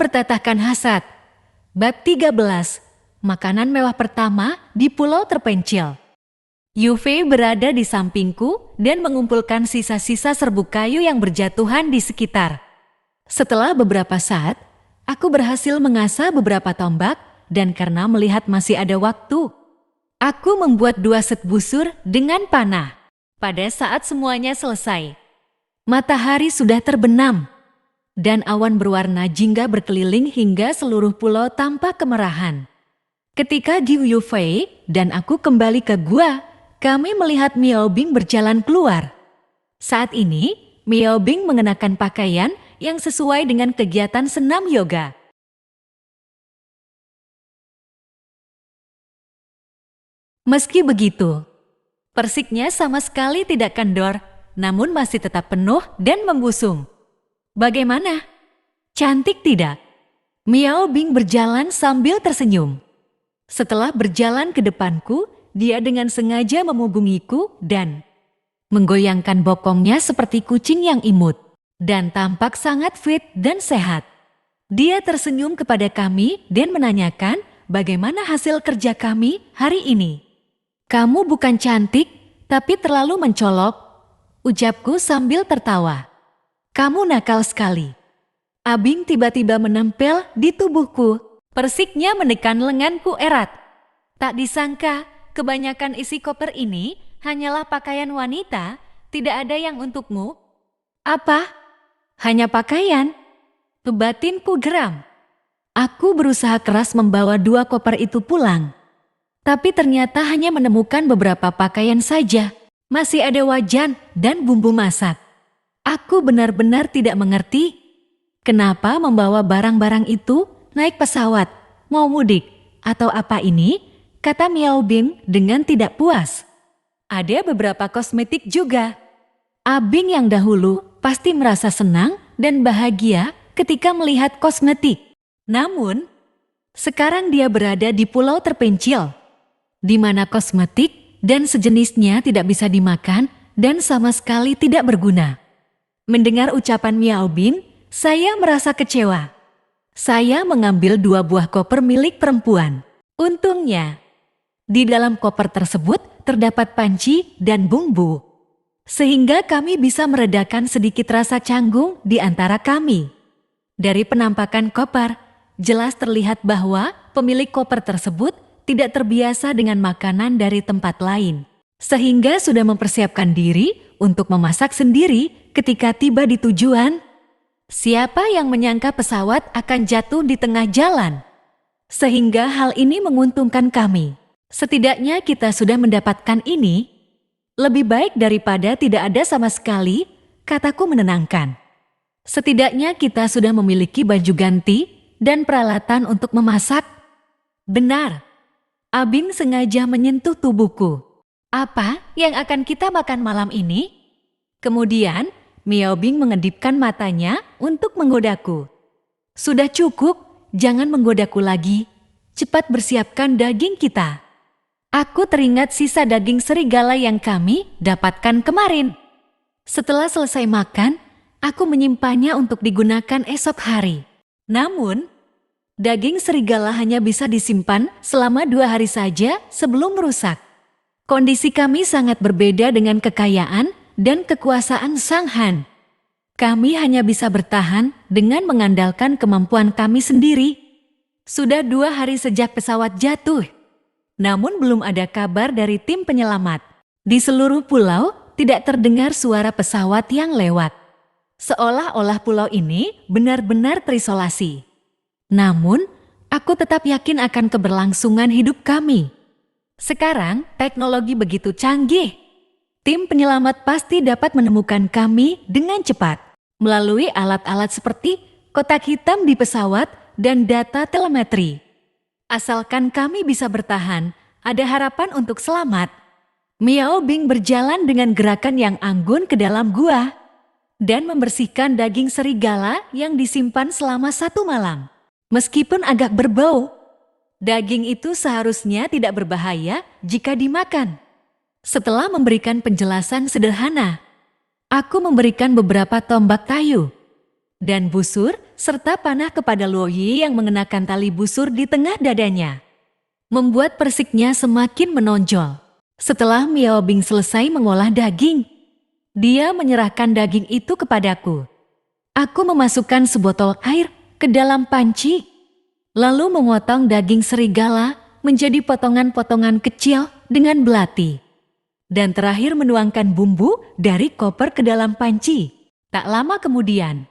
bertatahkan hasad. Bab 13. Makanan mewah pertama di pulau terpencil. Yuve berada di sampingku dan mengumpulkan sisa-sisa serbuk kayu yang berjatuhan di sekitar. Setelah beberapa saat, aku berhasil mengasah beberapa tombak dan karena melihat masih ada waktu, aku membuat 2 set busur dengan panah. Pada saat semuanya selesai, matahari sudah terbenam dan awan berwarna jingga berkeliling hingga seluruh pulau tampak kemerahan. Ketika Diu Yufei dan aku kembali ke gua, kami melihat Miao Bing berjalan keluar. Saat ini, Miao Bing mengenakan pakaian yang sesuai dengan kegiatan senam yoga. Meski begitu, persiknya sama sekali tidak kendor, namun masih tetap penuh dan membusung. Bagaimana? Cantik tidak? Miao Bing berjalan sambil tersenyum. Setelah berjalan ke depanku, dia dengan sengaja memunggungiku dan menggoyangkan bokongnya seperti kucing yang imut dan tampak sangat fit dan sehat. Dia tersenyum kepada kami dan menanyakan bagaimana hasil kerja kami hari ini. Kamu bukan cantik, tapi terlalu mencolok, ucapku sambil tertawa. Kamu nakal sekali. Abing tiba-tiba menempel di tubuhku. Persiknya menekan lenganku erat. Tak disangka, kebanyakan isi koper ini hanyalah pakaian wanita, tidak ada yang untukmu. Apa? Hanya pakaian? Batinku geram. Aku berusaha keras membawa 2 koper itu pulang. Tapi ternyata hanya menemukan beberapa pakaian saja. Masih ada wajan dan bumbu masak. Aku benar-benar tidak mengerti kenapa membawa barang-barang itu naik pesawat, mau mudik, atau apa ini, kata Miao Bing dengan tidak puas. Ada beberapa kosmetik juga. Abing yang dahulu pasti merasa senang dan bahagia ketika melihat kosmetik. Namun, sekarang dia berada di pulau terpencil, di mana kosmetik dan sejenisnya tidak bisa dimakan dan sama sekali tidak berguna. Mendengar ucapan Miao Bing, saya merasa kecewa. Saya mengambil 2 buah koper milik perempuan. Untungnya, di dalam koper tersebut terdapat panci dan bumbu, sehingga kami bisa meredakan sedikit rasa canggung di antara kami. Dari penampakan koper, jelas terlihat bahwa pemilik koper tersebut tidak terbiasa dengan makanan dari tempat lain, sehingga sudah mempersiapkan diri untuk memasak sendiri ketika tiba di tujuan. Siapa yang menyangka pesawat akan jatuh di tengah jalan? Sehingga hal ini menguntungkan kami. Setidaknya kita sudah mendapatkan ini. Lebih baik daripada tidak ada sama sekali, kataku menenangkan. Setidaknya kita sudah memiliki baju ganti dan peralatan untuk memasak. Benar. Abing sengaja menyentuh tubuhku. Apa yang akan kita makan malam ini? Kemudian, Miao Bing mengedipkan matanya untuk menggodaku. Sudah cukup, jangan menggodaku lagi. Cepat bersiapkan daging kita. Aku teringat sisa daging serigala yang kami dapatkan kemarin. Setelah selesai makan, aku menyimpannya untuk digunakan esok hari. Namun, daging serigala hanya bisa disimpan selama 2 hari saja sebelum rusak. Kondisi kami sangat berbeda dengan kekayaan dan kekuasaan Sang Han. Kami hanya bisa bertahan dengan mengandalkan kemampuan kami sendiri. Sudah 2 hari sejak pesawat jatuh, namun belum ada kabar dari tim penyelamat. Di seluruh pulau tidak terdengar suara pesawat yang lewat. Seolah-olah pulau ini benar-benar terisolasi. Namun, aku tetap yakin akan keberlangsungan hidup kami. Sekarang, teknologi begitu canggih. Tim penyelamat pasti dapat menemukan kami dengan cepat melalui alat-alat seperti kotak hitam di pesawat dan data telemetri. Asalkan kami bisa bertahan, ada harapan untuk selamat. Miao Bing berjalan dengan gerakan yang anggun ke dalam gua dan membersihkan daging serigala yang disimpan selama 1 malam. Meskipun agak berbau, daging itu seharusnya tidak berbahaya jika dimakan. Setelah memberikan penjelasan sederhana, aku memberikan beberapa tombak kayu dan busur, serta panah kepada Luo Yi yang mengenakan tali busur di tengah dadanya, membuat persiknya semakin menonjol. Setelah Miao Bing selesai mengolah daging, dia menyerahkan daging itu kepadaku. Aku memasukkan sebotol air ke dalam panci, lalu memotong daging serigala menjadi potongan-potongan kecil dengan belati. Dan terakhir menuangkan bumbu dari koper ke dalam panci. Tak lama kemudian,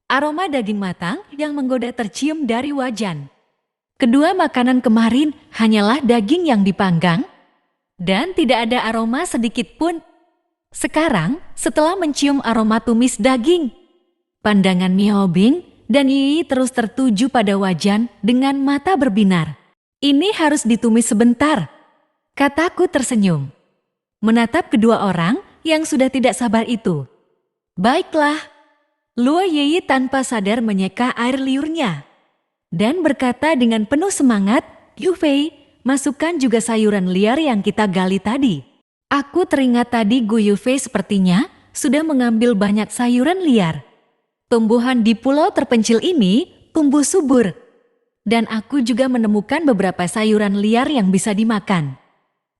aroma daging matang yang menggoda tercium dari wajan. Kedua makanan kemarin hanyalah daging yang dipanggang, dan tidak ada aroma sedikit pun. Sekarang, setelah mencium aroma tumis daging, pandangan Miao Bing dan Yi terus tertuju pada wajan dengan mata berbinar. Ini harus ditumis sebentar, kataku tersenyum, menatap kedua orang yang sudah tidak sabar itu. Baiklah, Luo Yi tanpa sadar menyeka air liurnya dan berkata dengan penuh semangat, Yu Fei, masukkan juga sayuran liar yang kita gali tadi. Aku teringat tadi Gu Yu Fei sepertinya sudah mengambil banyak sayuran liar. Tumbuhan di pulau terpencil ini tumbuh subur, dan aku juga menemukan beberapa sayuran liar yang bisa dimakan.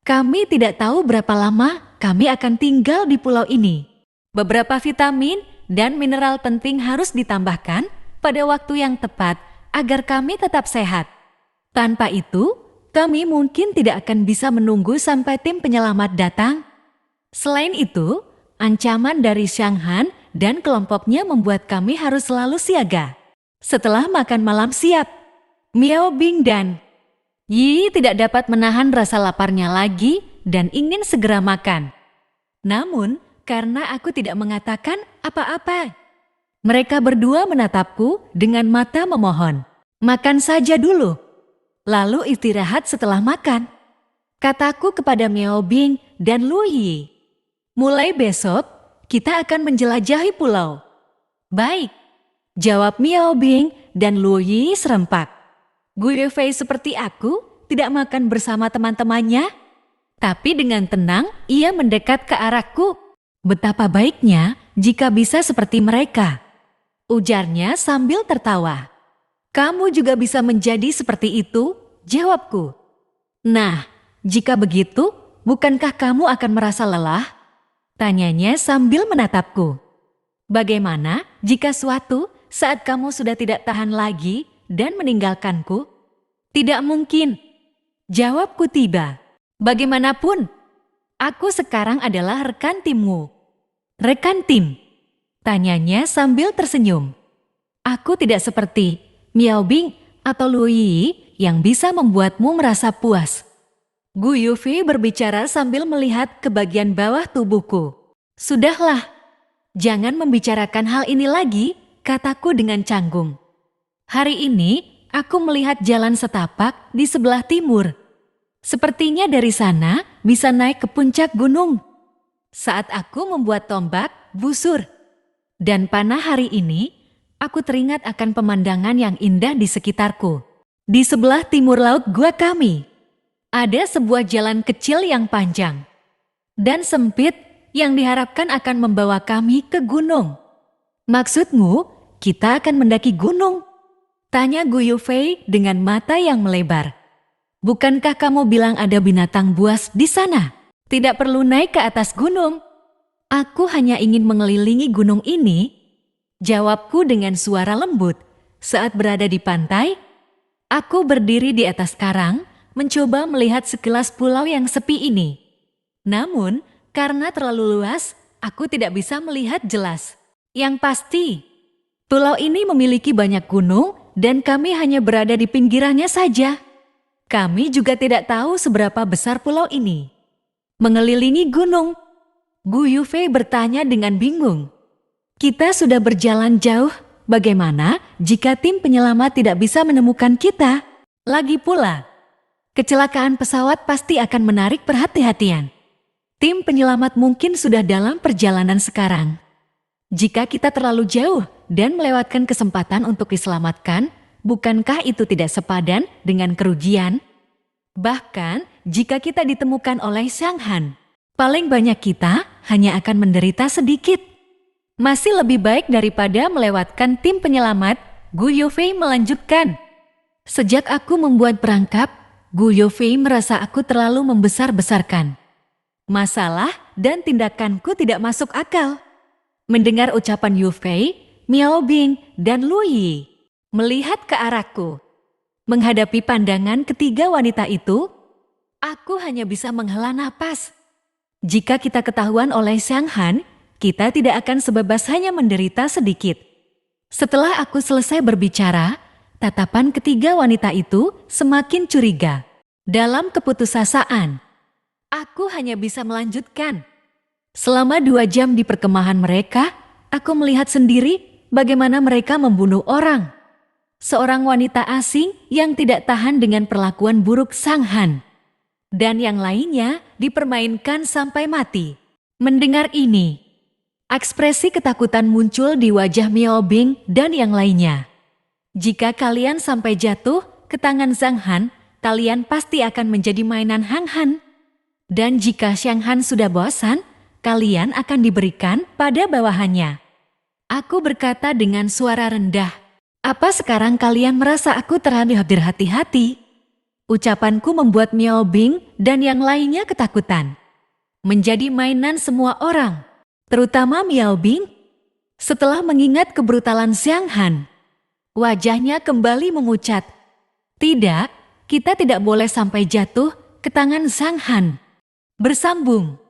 Kami tidak tahu berapa lama kami akan tinggal di pulau ini. Beberapa vitamin dan mineral penting harus ditambahkan pada waktu yang tepat agar kami tetap sehat. Tanpa itu, kami mungkin tidak akan bisa menunggu sampai tim penyelamat datang. Selain itu, ancaman dari Xiang Han dan kelompoknya membuat kami harus selalu siaga. Setelah makan malam siap, Miao Bing dan Yi tidak dapat menahan rasa laparnya lagi dan ingin segera makan. Namun, karena aku tidak mengatakan apa-apa, mereka berdua menatapku dengan mata memohon. Makan saja dulu, lalu istirahat setelah makan, kataku kepada Miao Bing dan Luo Yi. Mulai besok, kita akan menjelajahi pulau. Baik, jawab Miao Bing dan Luo Yi serempak. Gu Yufei seperti aku tidak makan bersama teman-temannya, tapi dengan tenang ia mendekat ke arahku. Betapa baiknya jika bisa seperti mereka, ujarnya sambil tertawa. Kamu juga bisa menjadi seperti itu, jawabku. Nah, jika begitu, bukankah kamu akan merasa lelah? Tanyanya sambil menatapku. Bagaimana jika suatu saat kamu sudah tidak tahan lagi dan meninggalkanku? Tidak mungkin, jawabku tiba. Bagaimanapun, aku sekarang adalah rekan timmu. Rekan tim? Tanyanya sambil tersenyum. Aku tidak seperti Miao Bing atau Luo Yi yang bisa membuatmu merasa puas. Gu Yufei berbicara sambil melihat ke bagian bawah tubuhku. Sudahlah, jangan membicarakan hal ini lagi, kataku dengan canggung. Hari ini aku melihat jalan setapak di sebelah timur. Sepertinya dari sana bisa naik ke puncak gunung. Saat aku membuat tombak, busur, dan panah hari ini, aku teringat akan pemandangan yang indah di sekitarku. Di sebelah timur laut gua kami, ada sebuah jalan kecil yang panjang dan sempit yang diharapkan akan membawa kami ke gunung. Maksudmu, kita akan mendaki gunung? Tanya Gu Yufei dengan mata yang melebar. Bukankah kamu bilang ada binatang buas di sana? Tidak perlu naik ke atas gunung. Aku hanya ingin mengelilingi gunung ini, jawabku dengan suara lembut. Saat berada di pantai, aku berdiri di atas karang, mencoba melihat sekilas pulau yang sepi ini. Namun, karena terlalu luas, aku tidak bisa melihat jelas. Yang pasti, pulau ini memiliki banyak gunung dan kami hanya berada di pinggirannya saja. Kami juga tidak tahu seberapa besar pulau ini. Mengelilingi gunung, Gu Yufei bertanya dengan bingung. Kita sudah berjalan jauh, bagaimana jika tim penyelamat tidak bisa menemukan kita? Lagi pula, kecelakaan pesawat pasti akan menarik perhatian. Tim penyelamat mungkin sudah dalam perjalanan sekarang. Jika kita terlalu jauh dan melewatkan kesempatan untuk diselamatkan, bukankah itu tidak sepadan dengan kerugian? Bahkan, jika kita ditemukan oleh Xiang Han, paling banyak kita hanya akan menderita sedikit. Masih lebih baik daripada melewatkan tim penyelamat, Gu Yufei melanjutkan. Sejak aku membuat perangkap, Gu Yufei merasa aku terlalu membesar-besarkan masalah dan tindakanku tidak masuk akal. Mendengar ucapan Yufei, Miao Bing dan Lu Yi melihat ke arahku. Menghadapi pandangan ketiga wanita itu, aku hanya bisa menghela napas. Jika kita ketahuan oleh Xiang Han, kita tidak akan sebebas hanya menderita sedikit. Setelah aku selesai berbicara, tatapan ketiga wanita itu semakin curiga. Dalam keputusasaan, aku hanya bisa melanjutkan. Selama 2 jam di perkemahan mereka, aku melihat sendiri bagaimana mereka membunuh orang. Seorang wanita asing yang tidak tahan dengan perlakuan buruk Sang Han. Dan yang lainnya dipermainkan sampai mati. Mendengar ini, ekspresi ketakutan muncul di wajah Miao Bing dan yang lainnya. Jika kalian sampai jatuh ke tangan Zhang Han, kalian pasti akan menjadi mainan Hang Han. Dan jika Xiang Han sudah bosan, kalian akan diberikan pada bawahannya. Aku berkata dengan suara rendah, apa sekarang kalian merasa aku terlalu berhati-hati? Ucapanku membuat Miao Bing dan yang lainnya ketakutan. Menjadi mainan semua orang, terutama Miao Bing. Setelah mengingat kebrutalan Xiang Han, wajahnya kembali memucat. Tidak, kita tidak boleh sampai jatuh ke tangan Zhang Han. Bersambung.